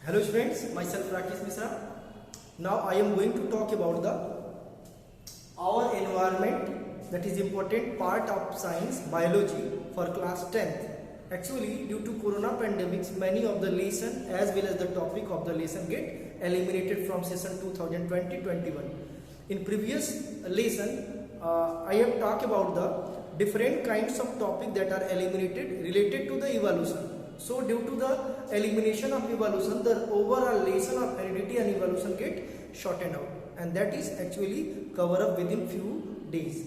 Hello students, myself Rakesh Misra. Now I am going to talk about our environment, that is important part of science biology for class 10th. Actually, due to corona pandemics, many of the lesson as well as the topic of the lesson get eliminated from session 2020-21. In previous lesson, I have talked about the different kinds of topic that are eliminated related to the evolution. So due to the elimination of evolution, the overall lesson of heredity and evolution get shortened out, and that is actually cover up within few days.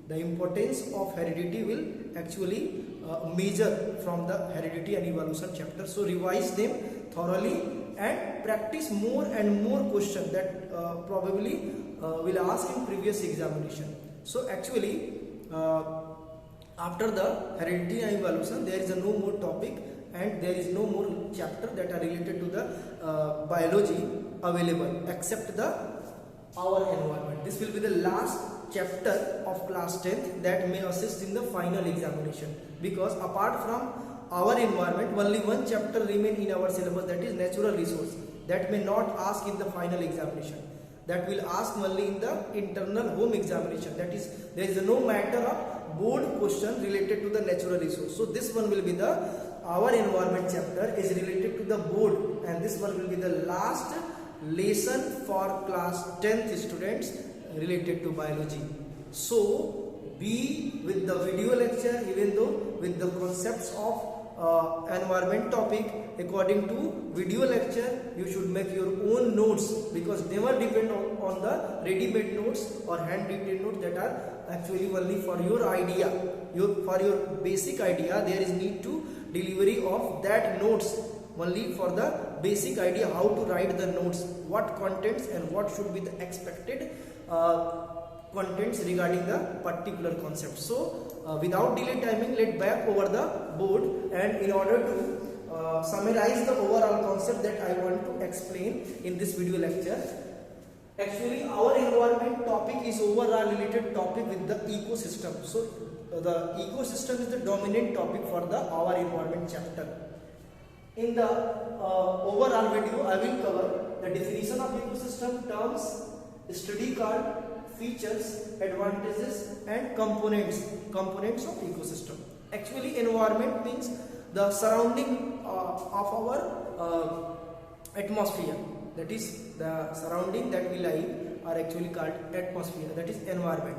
The importance of heredity will actually measure from the heredity and evolution chapter. So revise them thoroughly and practice more and more questions that probably will ask in previous examination. So actually after the heredity and evolution, there is no more topic and there is no more chapter that are related to the biology available except our environment. This will be the last chapter of class 10th that may assist in the final examination, because apart from our environment, only one chapter remain in our syllabus, that is natural resource, that may not ask in the final examination, that will ask only in the internal home examination. That is, there is no matter of board question related to the natural resource. So this one will be our environment chapter is related to the board, and this one will be the last lesson for class 10th students related to biology. So be with the video lecture, even though with the concepts of environment topic according to video lecture, you should make your own notes, because never depend on the ready-made notes or hand-written notes that are actually only for your idea, for your basic idea. There is need to delivery of that notes only for the basic idea how to write the notes, what contents and what should be the expected contents regarding the particular concept. So without delay timing, let back over the board, and in order to summarize the overall concept that I want to explain in this video lecture, actually our environment topic is overall related topic with the ecosystem. So the ecosystem is the dominant topic for our environment chapter. In the overall video, I will cover the definition of ecosystem, terms, study card, features, advantages and components of ecosystem. Actually environment means the surrounding of our atmosphere, that is the surrounding that we live are actually called atmosphere, that is environment.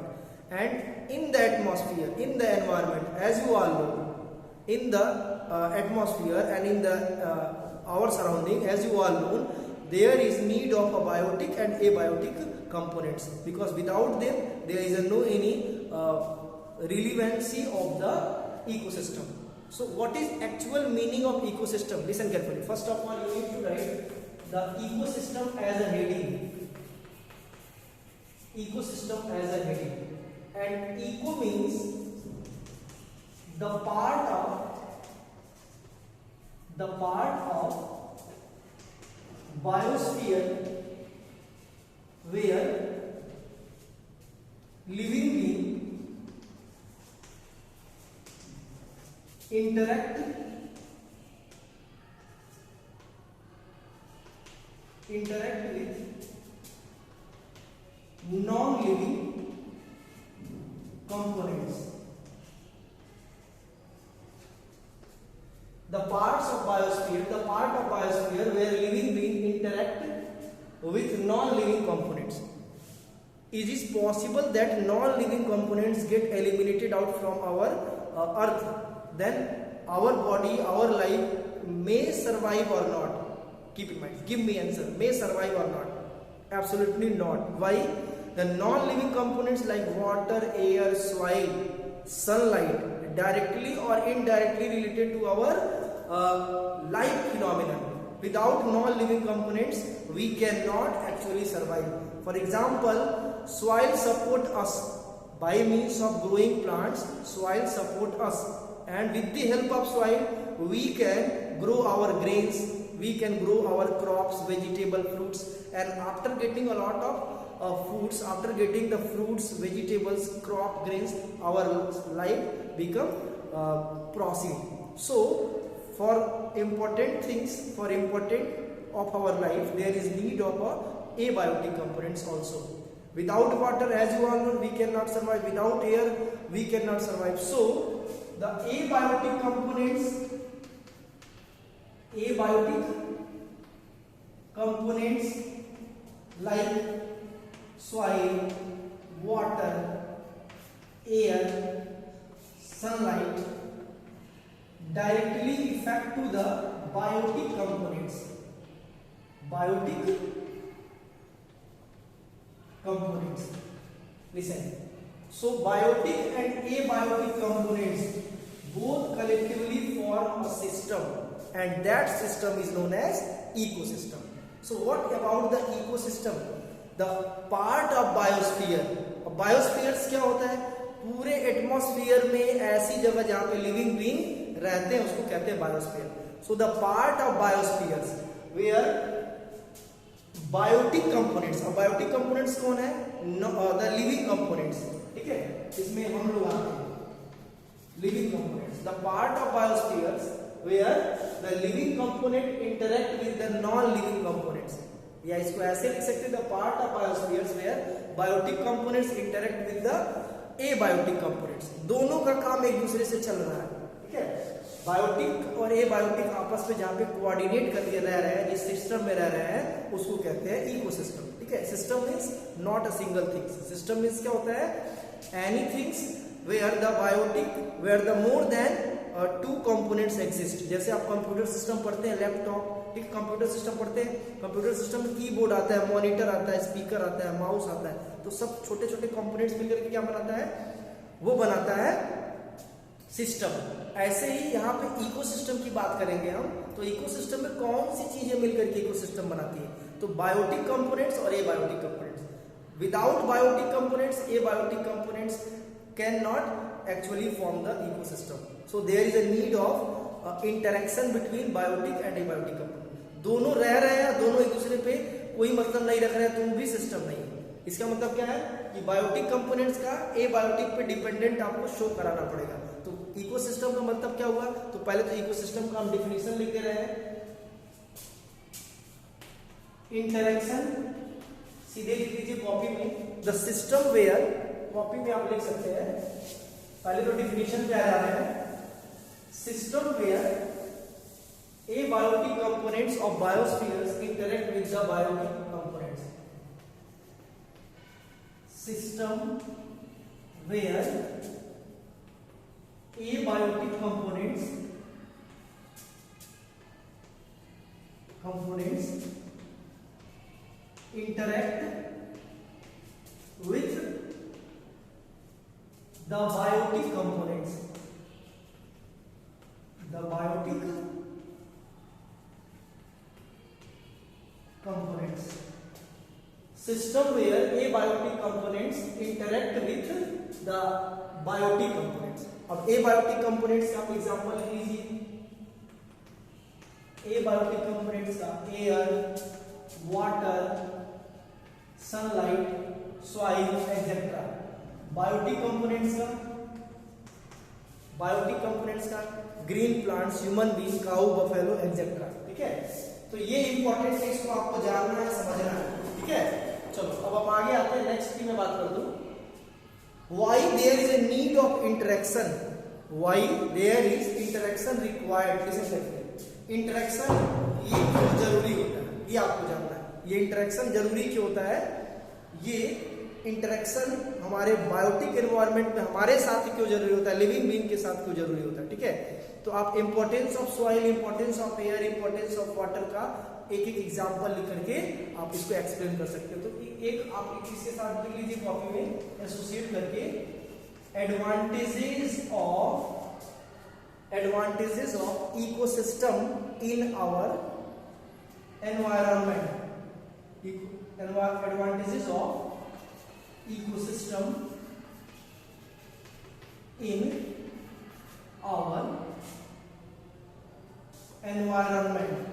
And in the atmosphere, in the environment, as you all know, in the atmosphere and in the our surrounding, as you all know, there is need of abiotic and abiotic components, because without them there is no any relevancy of the ecosystem. So what is actual meaning of ecosystem? Listen carefully. First of all, you need to write the ecosystem as a heading. Ecosystem as a heading. And eco means the part of biosphere where living being interact with non-living components. The parts of biosphere, the part of biosphere where living beings interact with non-living components. Is it possible that non-living components get eliminated out from our earth? Then our body, our life may survive or not? Keep in mind, give me answer. May survive or not? Absolutely not. Why? The non-living components like water, air, soil, sunlight, directly or indirectly related to our life phenomenon. Without non-living components, we cannot actually survive. For example, soil support us by means of growing plants. Soil support us, and with the help of soil, we can grow our grains, we can grow our crops, vegetable, fruits, and after getting a lot of foods, after getting the fruits, vegetables, crop, grains, our life become proceed. So for important things, for important of our life, there is need of abiotic components also. Without water, as you all know, we cannot survive. Without air, we cannot survive. So the abiotic components like soil, water, air, sunlight directly affect to the biotic components. Listen. So biotic and abiotic components both collectively form a system, and that system is known as ecosystem. So what about the ecosystem? The part of biosphere. Biosphere क्या होता है? पूरे atmosphere में ऐसी जगह जहां पे living being रहते हैं उसको कहते हैं biosphere. So the part of biospheres where biotic components. अब बायोटिक कंपोनेंट्स कौन है? The living components. ठीक है, इसमें हम लोग आते हैं living components. The part of biospheres where the living component interact with the non living components. या इसको ऐसे लिख सकते हैं, the part of biospheres where biotic components interact with the abiotic components. दोनों का काम एक दूसरे से चल रहा है. ठीक है, बायोटिक और एबायोटिक आपस में जहां पे कोऑर्डिनेट करके रह रहे हैं, जिस सिस्टम में रह रहे हैं उसको कहते हैं इकोसिस्टम. ठीक है, system means not a single things. System means क्या होता है? Any things where the biotic where the more than two components exist. जैसे आप कंप्यूटर सिस्टम पढ़ते हैं, लैपटॉप, ठीक, कंप्यूटर सिस्टम पढ़ते हैं. कंप्यूटर सिस्टम में कीबोर्ड आता है, मॉनिटर आता है, स्पीकर आता है, माउस आता है. तो सब छोटे छोटे कंपोनेंट्स मिलकर के क्या बनाता है? वो बनाता है सिस्टम. ऐसे ही यहाँ पे इकोसिस्टम की बात करेंगे हम. तो इकोसिस्टम में कौन सी चीजें मिलकर के इकोसिस्टम बनाती है? तो बायोटिक कंपोनेंट्स और abiotic components. Without biotic components, abiotic components can not actually form the ecosystem. So there is a need of interaction between biotic and abiotic component. दोनों रह रहे हैं, दोनों एक दूसरे पे कोई मतलब नहीं रख रहे हैं, तो भी सिस्टम नहीं है. इसका मतलब क्या है कि बायोटिक कंपोनेंट्स का एबायोटिक पे डिपेंडेंट आपको शो कराना पड़ेगा. तो इकोसिस्टम का मतलब क्या हुआ? तो पहले तो इकोसिस्टम का हम डिफिनेशन लिख दे रहे हैं. इंटरेक्शन सीधे लिख लीजिए कॉपी में. द सिस्टम वेयर, कॉपी में आप लिख सकते हैं, पहले तो डिफिनेशन पे आ जा रहे हैं. System where abiotic components of biospheres interact with the biotic components. System where abiotic components interact with the biotic components. The biotic components. System where abiotic components interact with the biotic components. अब abiotic components का आप example लीजिए. abiotic components का air, water, sunlight, soil etcetera. Biotic components का green plants, human being, cow, buffalo etcetera. ठीक है, तो ये इंपॉर्टेंट है, इसको आपको जानना है, समझना है. ठीक है, चलो अब आप आगे आते हैं. नेक्स्ट की मैं बात कर दूं. Why there is a need of interaction? Why there is interaction required? Listen करके इंटरेक्शन ये क्यों जरूरी होता है, ये आपको जानना है. ये इंटरेक्शन जरूरी क्यों होता है? ये इंटरेक्शन हमारे बायोटिक एनवायरनमेंट में हमारे साथ क्यों जरूरी होता है, लिविंग बीइंग के साथ क्यों जरूरी होता है. ठीक है, तो आप importance of soil, importance of air, importance of water का एक एक एग्जांपल लिख करके आप इसको एक्सप्लेन कर सकते हो. तो एक आप इसके साथ लिख लीजिए कॉपी में एसोसिएट करके. Advantages of ecosystem in our environment. Advantages of ecosystem in our environment.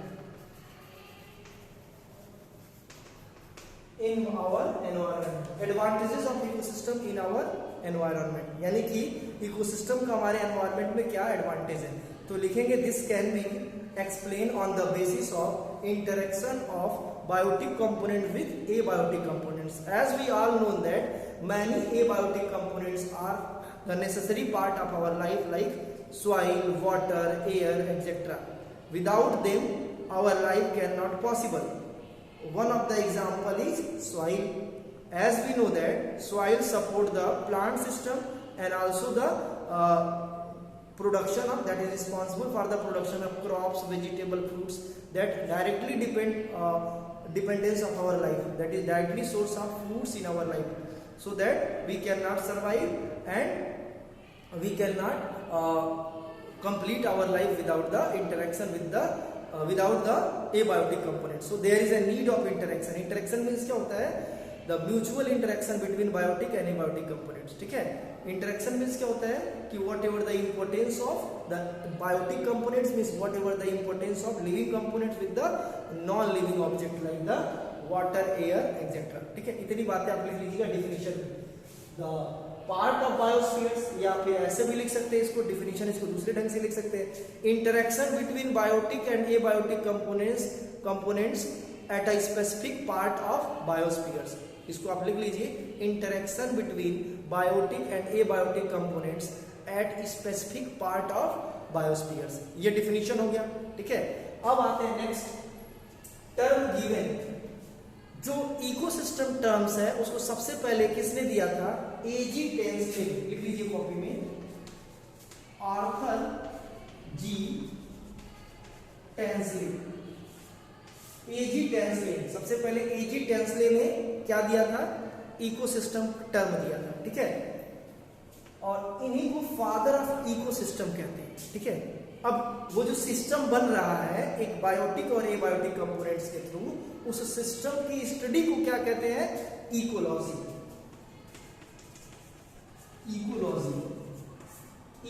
Advantages of ecosystem in our environment, यानी कि इकोसिस्टम का हमारे एनवायरनमेंट में क्या एडवांटेज है. तो लिखेंगे this can be explained on the basis of interaction of biotic component with abiotic components. As we all know that many abiotic components are the necessary part of our life, like soil, water, air, etc. Without them our life cannot possible. One of the example is soil. As we know that soil support the plant system and also the production of, that is responsible for the production of crops, vegetable, fruits, that directly dependence of our life, that is directly source of foods in our life, so that we cannot survive and we cannot complete our life without the interaction with the without the abiotic component. So there is a need of interaction. Interaction means क्या होता है? The mutual interaction between biotic and abiotic components. ठीक है? Interaction means क्या होता है कि whatever the importance of the biotic components means whatever the importance of living components with the non-living object like the water, air, etc. ठीक है? इतनी बातें आप लिख लीजिएगा definition में. The part of biospheres, या फिर ऐसे भी लिख सकते हैं इसको, definition इसको दूसरे ढंग से लिख सकते हैं. Interaction between biotic and abiotic components at a specific part of biospheres. इसको आप लिख लीजिए, interaction between biotic and abiotic components at specific part of biospheres. ये डिफिनीशन हो गया. ठीक है, अब आते हैं नेक्स्ट टर्म गिवन. जो इकोसिस्टम टर्म्स है उसको सबसे पहले किसने दिया था? A G Tansley. लिख लीजिए कॉपी में, Arthur G Tansley. A G Tansley, सबसे पहले एजी टेंसले ने क्या दिया था? इकोसिस्टम टर्म दिया था. ठीक है, और इन्हीं को फादर ऑफ इकोसिस्टम कहते हैं. ठीक है, अब वो जो सिस्टम बन रहा है एक बायोटिक और एबायोटिक कंपोनेंट्स के थ्रू, उस सिस्टम की स्टडी को क्या कहते हैं? इकोलॉजी. इकोलॉजी,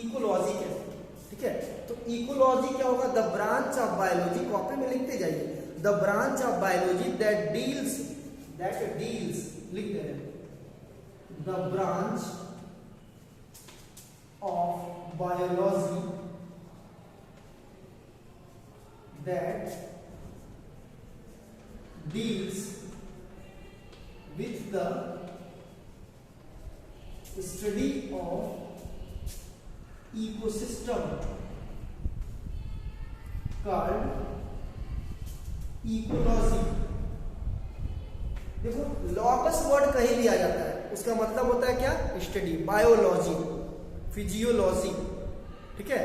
इकोलॉजी कहते हैं. ठीक है, तो इकोलॉजी क्या होगा? The branch of biology, copy में लिखते जाइए, the branch of biology that deals लिख दे रहे हैं, the branch of biology that deals with the study of ecosystem called ecology. देखो, लॉकस वर्ड कहीं भी आ जाता है, उसका मतलब होता है क्या? स्टडी. बायोलॉजी, फिजियोलॉजी, ठीक है,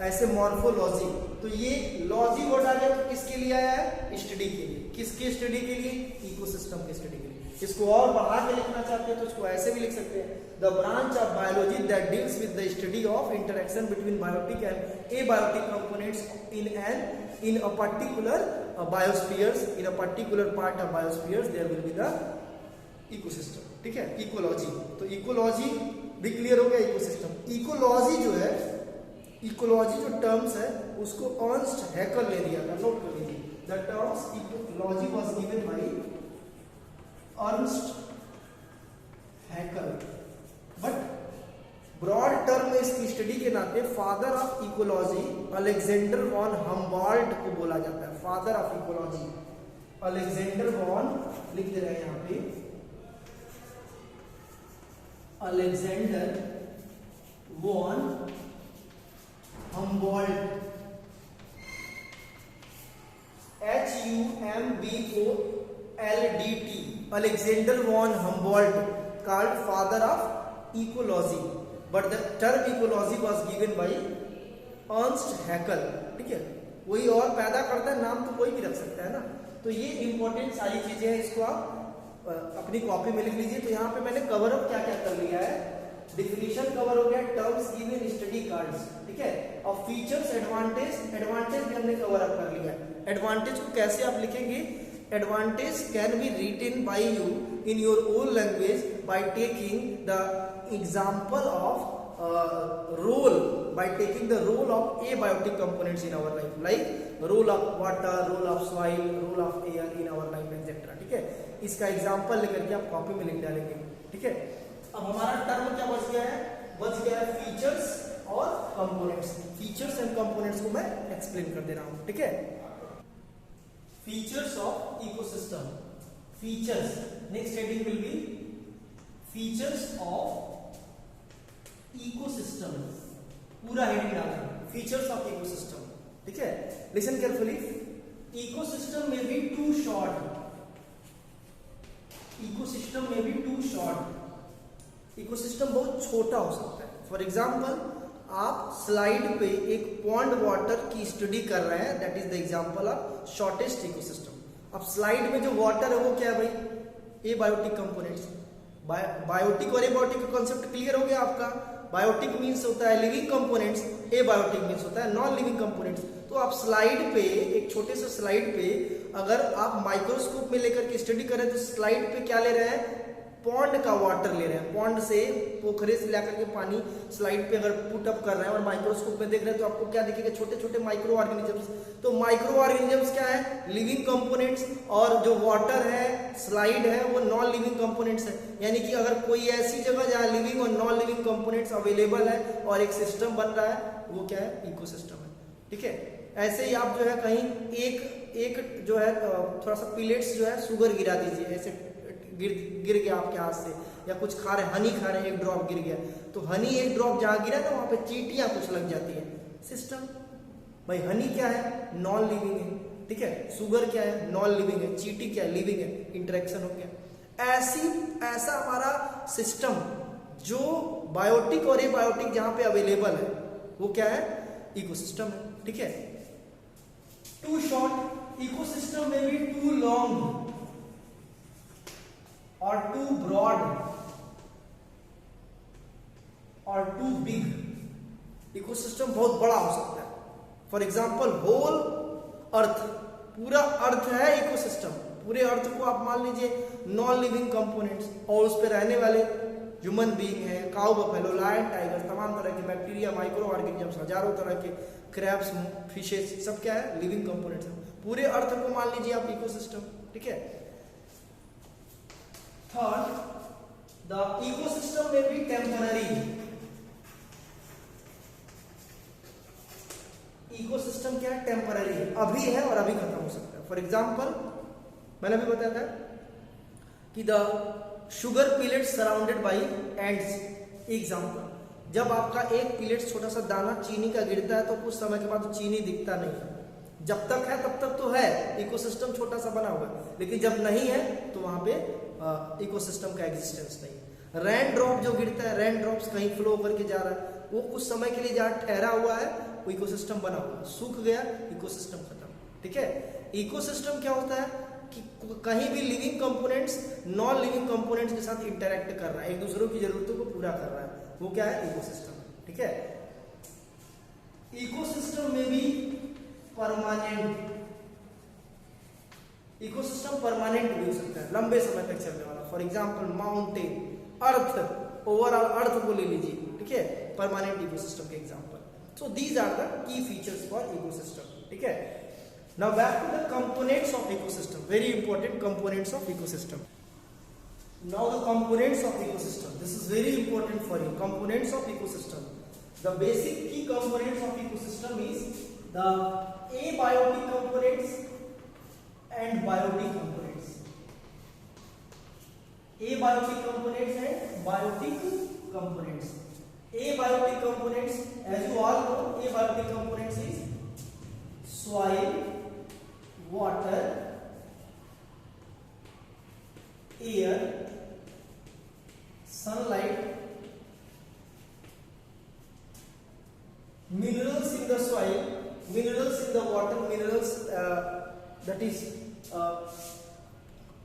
ऐसे मॉर्फोलॉजी. तो ये लॉजी वर्ड आ गया तो किसके लिए आया है? स्टडी के लिए. किसकी स्टडी के लिए? इकोसिस्टम की स्टडी के लिए. इसको और बढ़ा के लिखना चाहते हैं तो इसको ऐसे भी लिख सकते हैं, the branch of biology that deals with the study of interaction between biotic and abiotic components in a particular biospheres, in a particular part of biospheres there will be the ecosystem. ठीक है, ecology. तो ecology भी clear हो गया. Ecosystem. Ecology जो है, ecology जो terms है उसको अर्नस्ट हैकल ने दिया था. नोट कर लीजिए, the terms ecology was given by Ernst Haeckel. But broad term में इसकी स्टडी के नाते father of ecology Alexander von Humboldt को बोला जाता है. Father of ecology Alexander von, लिख दे रहे हैं यहां पे, Alexander von Humboldt. HUMBOLDT. Alexander von Humboldt called father of ecology. But the term ecology was given by Ernst Haeckel. ठीक है, वही और पैदा करता है, नाम तो कोई भी रख सकता है ना. तो ये इंपॉर्टेंट सारी चीजें हैं, इसको आप अपनी कॉपी में लिख लीजिए. तो यहाँ पे मैंने कवर अप क्या क्या कर लिया है. डिफिनीशन कवर हो गया, टर्म्स गिवन, स्टडी कार्ड्स. ठीक है, और फीचर्स, एडवांटेज भी हमने कवर अप कर लिया. एडवांटेज को कैसे आप लिखेंगे? Advantage can be written by you in your own language by taking the example of role, by taking the role of abiotic components in our life, like role of water, role of soil, role of air in our life, etc. ठीक है, इसका example लेकर के आप copy में लिख डालेंगे. ठीक है, अब हमारा टर्म क्या बच गया है? बच गया है फीचर्स और कंपोनेंट्स, फीचर्स एंड कंपोनेंट्स को मैं एक्सप्लेन कर दे रहा हूं, ठीक है। Features of ecosystem, features, next heading will be features of ecosystem, पूरा हेडिंग डालना है, फीचर्स ऑफ इकोसिस्टम, ठीक है। लिसन केयरफुली, इकोसिस्टम में बी टू शॉर्ट, इकोसिस्टम में बी टू शॉर्ट, इकोसिस्टम बहुत छोटा हो सकता है। फॉर एग्जाम्पल, आप स्लाइड पे एक पॉन्ड वाटर की स्टडी कर रहे हैं, that is the example of shortest ecosystem. अब स्लाइड में जो वाटर है वो क्या है भाई, एबायोटिक कंपोनेंट्स। बायोटिक और एबायोटिक का कॉन्सेप्ट क्लियर हो गया आपका। बायोटिक मीन्स होता है लिविंग कंपोनेंट्स, एबायोटिक मीन्स होता है नॉन लिविंग कंपोनेंट्स। तो आप स्लाइड पे, एक छोटे से स्लाइड पे अगर आप माइक्रोस्कोप में लेकर के स्टडी करें तो स्लाइड पे क्या ले रहे हैं, पॉन्ड का वाटर ले रहे हैं, पॉन्ड से, पोखरे से लेकर के पानी स्लाइड पे अगर पुट अप कर रहे हैं और माइक्रोस्कोप में देख रहे हैं तो आपको क्या दिखेगा, छोटे छोटे माइक्रो ऑर्गेनिजम्स। तो माइक्रो ऑर्गेनिजम्स क्या है, लिविंग कंपोनेंट्स, और जो वाटर है, स्लाइड है, वो नॉन लिविंग कंपोनेंट्स है। यानी कि अगर कोई ऐसी जगह जहाँ लिविंग और नॉन लिविंग कंपोनेंट्स अवेलेबल है और एक सिस्टम बन रहा है, वो क्या है, इकोसिस्टम है, ठीक है। ऐसे ही आप जो है कहीं एक जो है थोड़ा सा पिलेट्स जो है शुगर गिरा दीजिए, ऐसे गिर गया आपके हाथ से, या कुछ खा रहे, हनी खा रहे, एक ड्रॉप गिर गया, तो हनी एक ड्रॉप जहां गिरा ना वहां पे चींटियां कुछ लग जाती है, सिस्टम। भाई हनी क्या है, नॉन लिविंग है, ठीक है। शुगर क्या है, नॉन लिविंग है। चींटी क्या है, लिविंग है, इंटरेक्शन हो गया। ऐसा हमारा सिस्टम जो बायोटिक और एबायोटिक जहां पे अवेलेबल है वो क्या है, इकोसिस्टम है, ठीक है। टू शॉर्ट, इकोसिस्टम में भी टू लॉन्ग और टू ब्रॉड और टू बिग। इकोसिस्टम बहुत बड़ा हो सकता है। फॉर एग्जाम्पल, होल अर्थ, पूरा अर्थ है इकोसिस्टम। पूरे अर्थ को आप मान लीजिए नॉन लिविंग कंपोनेंट्स, और उस पर रहने वाले ह्यूमन बीइंग है, काउ, बफेलो, लायन, टाइगर, तमाम तरह के बैक्टीरिया, माइक्रो ऑर्गेनिजम्स, हजारों तरह के क्रैब्स, फिशेस, सब क्या है, लिविंग कंपोनेंट्स है। पूरे अर्थ को मान लीजिए आप इकोसिस्टम, ठीक है। Third, the ecosystem may be temporary. Ecosystem क्या है, टेम्पररी है, अभी है और अभी खत्म हो सकता है। फॉर एग्जाम्पल, मैंने अभी बताया था कि the sugar pellet surrounded by ends. Example, जब आपका एक पिलेट छोटा सा दाना चीनी का गिरता है तो कुछ समय के बाद चीनी दिखता नहीं है। जब तक है तब तक तो है, इकोसिस्टम छोटा सा बना हुआ है, लेकिन जब नहीं है तो वहां पे इकोसिस्टम का एग्जिस्टेंस नहीं। रेन ड्रॉप जो गिरता है, रेन ड्रॉप्स कहीं फ्लो करके जा रहा है, वो कुछ समय के लिए जहाँ ठहरा हुआ है वो इकोसिस्टम बना हुआ है, सूख गया, इकोसिस्टम खत्म, ठीक है। इकोसिस्टम क्या होता है कि कहीं भी living components non living components के साथ इंटरेक्ट कर रहा है, एक दूसरों की जरूरतों को पूरा कर रहा है, वो क्या है, इकोसिस्टम, ठीक है। इकोसिस्टम में भी परमानेंट, इकोसिस्टम परमानेंट भी हो सकता है, लंबे समय तक चलने वाला। For example, mountain, earth, overall earth को ले लीजिए, ठीक है, परमानेंट इकोसिस्टम के example. So these are the key features for ecosystem, ठीक है। Now back to the components of ecosystem, very important, components of ecosystem. Now the components of ecosystem, this is very important for you. Components of ecosystem, the basic key components of ecosystem is the abiotic components and biotic components. Abiotic components and biotic components. Abiotic components, as you all know, abiotic components is soil, water, air, sunlight, minerals in the soil, minerals in the water, minerals that is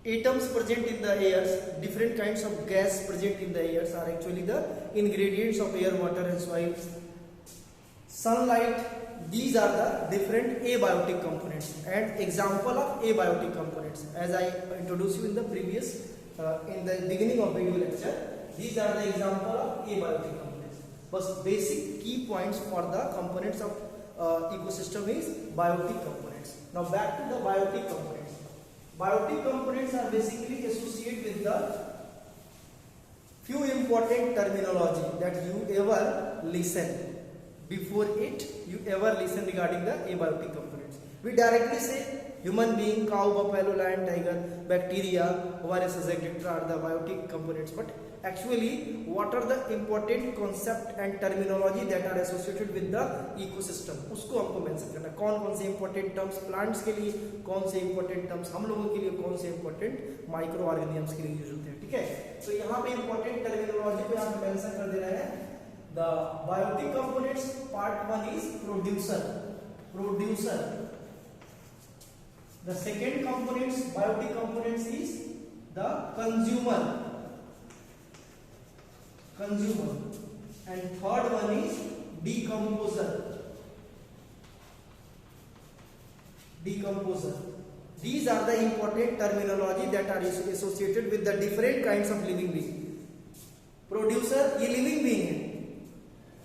atoms present in the air, different kinds of gas present in the air are actually the ingredients of air, water and soil. Sunlight, these are the different abiotic components and example of abiotic components. As I introduced you in the previous in the beginning of video lecture, these are the example of abiotic components. But basic key points for the components of ecosystem is biotic components. Now back to the biotic components. Biotic components are basically associated with the few important terminology that you ever listen. before it you ever listen regarding the abiotic components. We directly say human being, cow, buffalo, lion, tiger, bacteria, viruses, etc. are the biotic components. But actually, what are the important concept and terminology that are associated with the ecosystem? उसको हमको mention करना, कौन कौन से important terms plants के लिए, कौन से important terms हम लोगों के लिए, कौन से important माइक्रो ऑर्गेनिजम्स के लिए यूज होते हैं. ठीक है, तो यहाँ पे important terminology पे आप मेंशन कर दे रहे हैं. The biotic components part 1 is producer. The second components, biotic components, is the consumer, and third one is decomposer. These are the important terminology that are associated with the different kinds of living being. Producer ये living being है,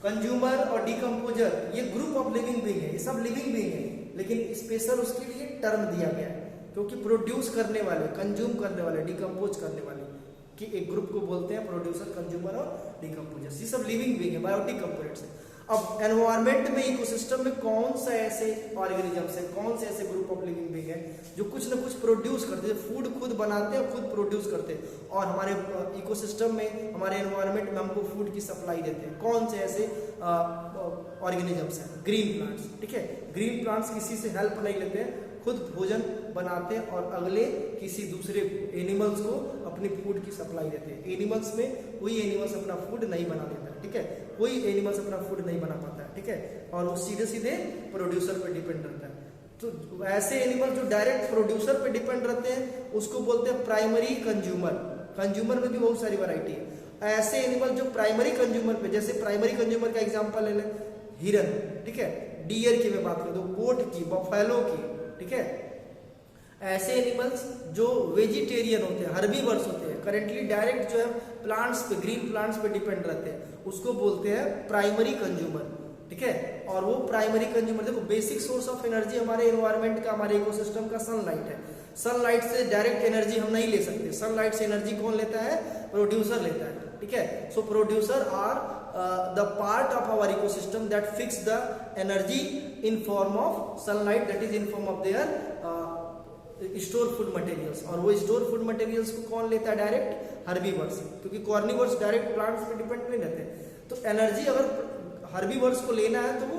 consumer और decomposer ये group of living being है, ये सब living being है, लेकिन special उसके लिए टर्म दिया गया है क्योंकि प्रोड्यूस करने वाले, कंज्यूम करने वाले, डिकम्पोज करने वाले कि एक ग्रुप को बोलते हैं प्रोड्यूसर, कंज्यूमर और डिकम्पोजर. ये सब लिविंग बीइंग है, बायोटिक कंपोनेंट्स है. अब एनवायरमेंट में, इकोसिस्टम में कौन सा ऐसे ऑर्गेनिजम्स है, कौन से ऐसे ग्रुप ऑफ लिविंग बीइंग है जो कुछ ना कुछ प्रोड्यूस करते हैं, फूड खुद बनाते हैं, खुद प्रोड्यूस करते हैं और हमारे इकोसिस्टम में, हमारे एनवायरमेंट में हमको फूड की सप्लाई देते हैं. कौन से ऐसे ऑर्गेनिजम्स हैं? Green plants. ठीक है, ग्रीन प्लांट्स किसी से हेल्प नहीं लेते हैं, खुद भोजन बनाते हैं और अगले किसी दूसरे एनिमल्स को अपनी फूड की सप्लाई देते हैं. एनिमल्स में कोई एनिमल्स अपना फूड नहीं बना देता है. ठीक है, कोई एनिमल्स अपना फूड नहीं बना पाता है. ठीक है, और वो सीधे सीधे प्रोड्यूसर पे डिपेंड रहता है. तो ऐसे एनिमल जो डायरेक्ट प्रोड्यूसर पे डिपेंड रहते हैं उसको बोलते हैं प्राइमरी कंज्यूमर. कंज्यूमर में भी बहुत सारी वैरायटी है. ऐसे एनिमल जो प्राइमरी कंज्यूमर पे, जैसे प्राइमरी कंज्यूमर का एग्जांपल ले लें, हिरन. ठीक है, डियर की मैं बात कर दूं, गोट की, बफेलो की. ठीक है, ऐसे एनिमल्स जो वेजिटेरियन होते हैं, हर्बीवर्स होते हैं, करेंटली डायरेक्ट जो है प्लांट्स पे, ग्रीन प्लांट्स पे डिपेंड रहते हैं, उसको बोलते हैं प्राइमरी कंज्यूमर. ठीक है, और वो प्राइमरी कंज्यूमर, देखो बेसिक सोर्स ऑफ एनर्जी हमारे एनवायरनमेंट का, हमारे इकोसिस्टम का सनलाइट है. सनलाइट से डायरेक्ट एनर्जी हम नहीं ले सकते. सनलाइट से एनर्जी कौन लेता है? प्रोड्यूसर लेता है. ठीक है, so producer are the part of our ecosystem that fix the energy in form of sunlight, that is in form of their store food materials. और वो स्टोर फूड मटेरियल्स को कौन लेता है? डायरेक्ट हर्बीवर्स, क्योंकि कॉर्निवर्स डायरेक्ट प्लांट्स पे depend नहीं रहते. तो एनर्जी अगर हर्बीवर्स को लेना है तो वो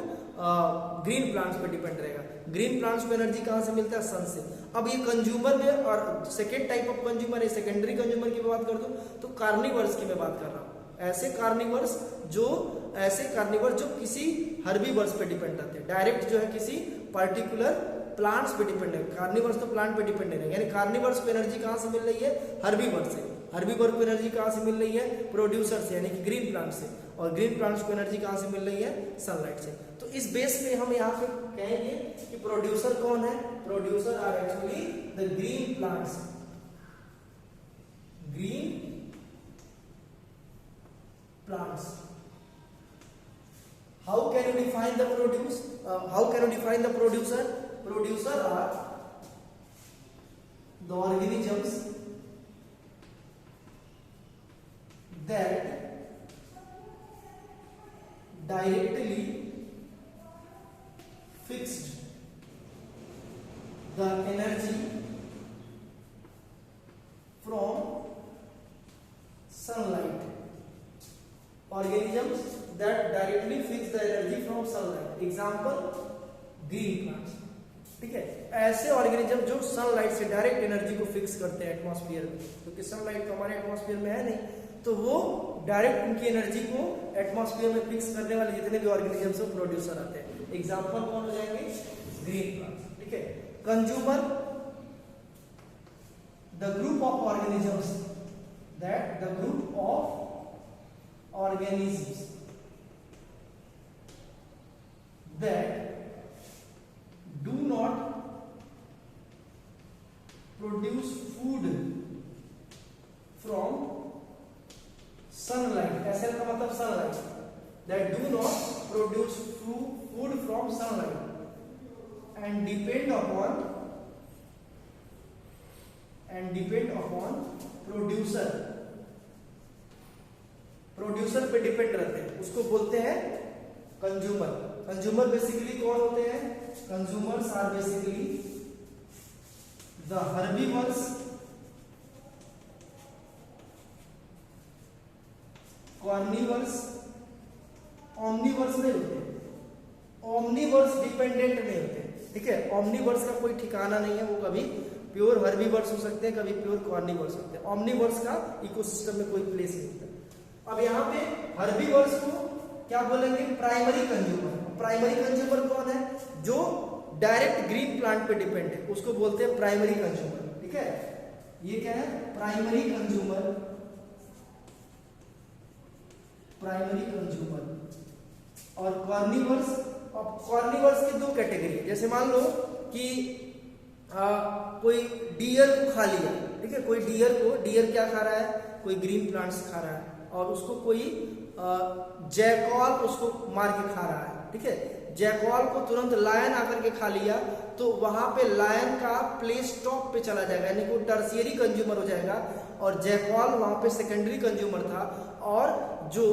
ग्रीन प्लांट्स पे डिपेंड रहेगा. ग्रीन प्लांट्स को एनर्जी कहाँ से मिलता है? सन से. अब ये कंज्यूमर में, और सेकेंड टाइप ऑफ कंज्यूमर है, सेकेंडरी कंज्यूमर की बात कर दूं तो कार्निवर्स की मैं बात कर रहा हूँ. ऐसे कार्निवर्स जो किसी हर्बीवर्स पे डिपेंड रहते हैं, डायरेक्ट जो है किसी पर्टिकुलर प्लांट्स पे डिपेंड है. कार्निवर्स तो प्लांट पे डिपेंड है, यानी कार्निवर्स को एनर्जी कहाँ से मिल रही है? हर्बीवर्स से. हर्बीवर को एनर्जी कहाँ से मिल रही है? प्रोड्यूसर से, यानी कि ग्रीन प्लांट से. और ग्रीन प्लांट्स को एनर्जी कहाँ से मिल रही है? सनलाइट से. तो इस बेस पे हम यहाँ पे कहेंगे कि प्रोड्यूसर कौन है? Producer are actually the green plants. Green plants. How can you define the producer? Producer are the organisms that directly fixed the energy from sunlight. Organisms that directly fix the energy from sunlight. Example, green plants. ठीक है, ऐसे organism जो sunlight से direct energy को fix करते हैं atmosphere में, क्योंकि सनलाइट तो हमारे एटमॉस्फेयर में है नहीं, तो वो डायरेक्ट उनकी एनर्जी को एटमॉस्फेयर में फिक्स करने वाले जितने भी ऑर्गेनिजम्स हैं प्रोड्यूसर आते हैं. एग्जांपल कौन हो जाएंगे? Green plants. ठीक है, consumer, the group of organisms, that the group of organisms that do not produce food from sunlight. ऐसे का मतलब sunlight. That do not produce food from sunlight and depend upon producer. Producer पे depend रहते हैं, उसको बोलते हैं consumer. Consumer basically कौन होते हैं? Consumers are basically the herbivores, carnivores, omnivores नहीं होते, ओमनिवर्स डिपेंडेंट नहीं होते, ठीक है। ओमनिवर्स का कोई ठिकाना नहीं है, वो कभी प्योर हर्बीवर्स हो सकते हैं, कभी प्योर कार्निवर्स होते हैं। ओमनिवर्स का इकोसिस्टम में कोई प्लेस नहीं होता। अब यहाँ पे हर्बीवर्स को क्या बोलेंगे? Primary consumer. प्राइमरी कंज्यूमर कौन है? जो डायरेक्ट ग्रीन प्लांट पे डिपेंड है, उसको बोलते हैं प्राइमरी कंज्यूमर, ठीक है। ये क्या है? Primary consumer, primary consumer. और कार्निवर्स, अब कार्निवर्स की दो कैटेगरी है। जैसे मान लो कि कोई डियर को खा लिया, ठीक है। कोई डियर क्या खा रहा है? कोई ग्रीन प्लांट्स खा रहा है, और उसको कोई जैकॉल उसको मार के खा रहा है, ठीक है। जैकॉल को तुरंत लायन आकर के खा लिया, तो वहां पे लायन का प्ले स्टॉप पे चला जाएगा, यानी कि वो टर्शियरी कंज्यूमर हो जाएगा, और जैकॉल वहां पे सेकेंडरी कंज्यूमर था, और जो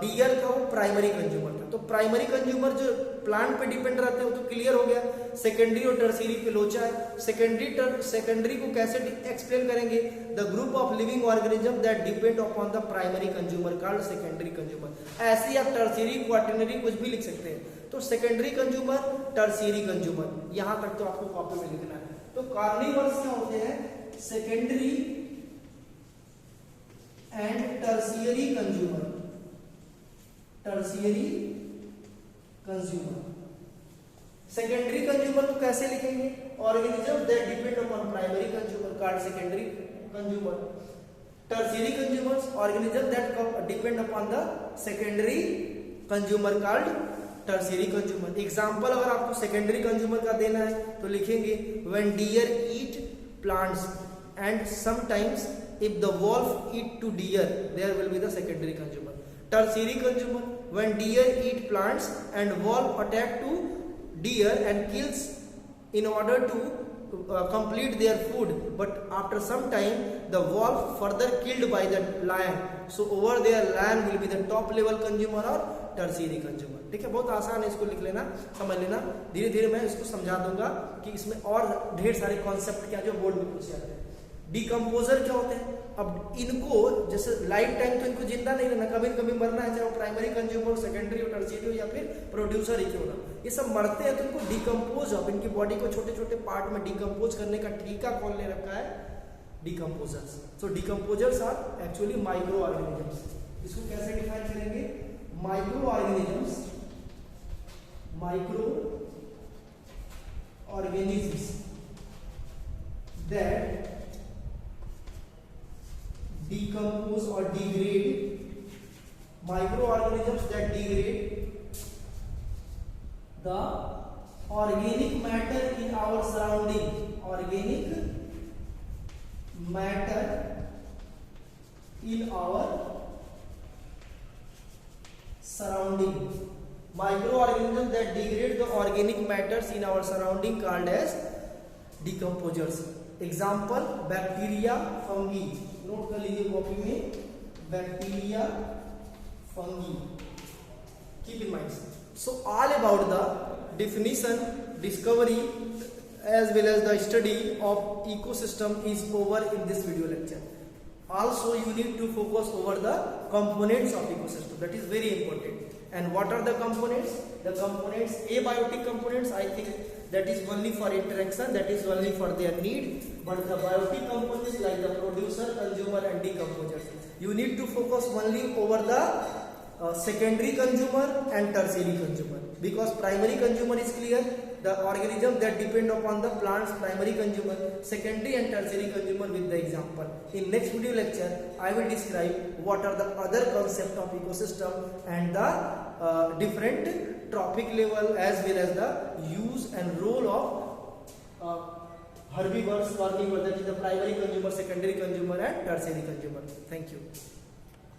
डियर का वो प्राइमरी कंज्यूमर था। तो प्राइमरी कंज्यूमर जो प्लांट पे डिपेंड रहते हैं वो तो क्लियर हो गया। सेकेंडरी और टर्शियरी पे लोचा है। सेकेंडरी को कैसे एक्सप्लेन करेंगे? The group of living organism that depend upon the primary consumer called secondary consumer. ऐसे ही आप टर्शियरी, क्वाटरनरी कुछ भी लिख सकते हैं। तो सेकेंडरी कंज्यूमर, टर्शियरी कंज्यूमर, यहां तक तो आपको कॉपी में लिखना है। तो कार्निवर्स क्या होते हैं? Secondary and tertiary consumer, tertiary consumer. Secondary consumer को कैसे लिखेंगे? Organism that depend upon primary consumer called secondary consumer. Tertiary consumers, organism that depend upon the secondary consumer called tertiary consumer. Example अगर आपको secondary consumer का देना है तो लिखेंगे when deer eat plants and sometimes if the wolf eat to deer, there will be the secondary consumer. Tertiary consumer, when deer eat plants and wolf attack to deer and kills in order to complete their food, but after some time the wolf further killed by the lion, so over there lion will be the top level consumer or tertiary consumer. ठीक है, बहुत आसान है, इसको लिख लेना, समझ लेना। धीरे धीरे मैं इसको समझा दूंगा कि इसमें और ढेर सारे कॉन्सेप्ट क्या जो बोर्ड में पूछे जाते हैं। डिकम्पोजर क्या होते हैं? अब इनको जैसे लाइफ टाइम तो इनको जिंदा नहीं रहना, कभी न कभी मरना है, चाहे वो प्राइमरी कंज्यूमर, सेकेंडरी और टर्शियरी हो या फिर प्रोड्यूसर ही क्यों ना, ये सब मरते हैं तो इनको डिकम्पोज, अब इनकी बॉडी को छोटे छोटे पार्ट में डिकम्पोज करने का तरीका कौन ले रखा है? डिकम्पोजर्स। सो decomposers are actually micro organisms. इसको कैसे डिफाइन करेंगे? Micro organisms, micro organisms that decompose or degrade, microorganisms that degrade the organic matter in our surrounding, organic matter in our surrounding, microorganisms that degrade the organic matters in our surrounding called as decomposers. Example bacteria, fungi, note कर लीजिए copy में, bacteria, fungi, keep in mind. So all about the definition, discovery as well as the study of ecosystem is over in this video lecture. Also you need to focus over the components of ecosystem, that is very important. And what are the components? The components, abiotic components, I think that is only for interaction, that is only for their need, but the biotic components like the producer, consumer and decomposers, you need to focus only over the secondary consumer and tertiary consumer, because primary consumer is clear, the organism that depend upon the plant's primary consumer, secondary and tertiary consumer with the example. In next video lecture I will describe what are the other concept of ecosystem and the different trophic level as well as the use and role of herbivores, carnivores, that is the primary consumer, secondary consumer and tertiary consumer. Thank you.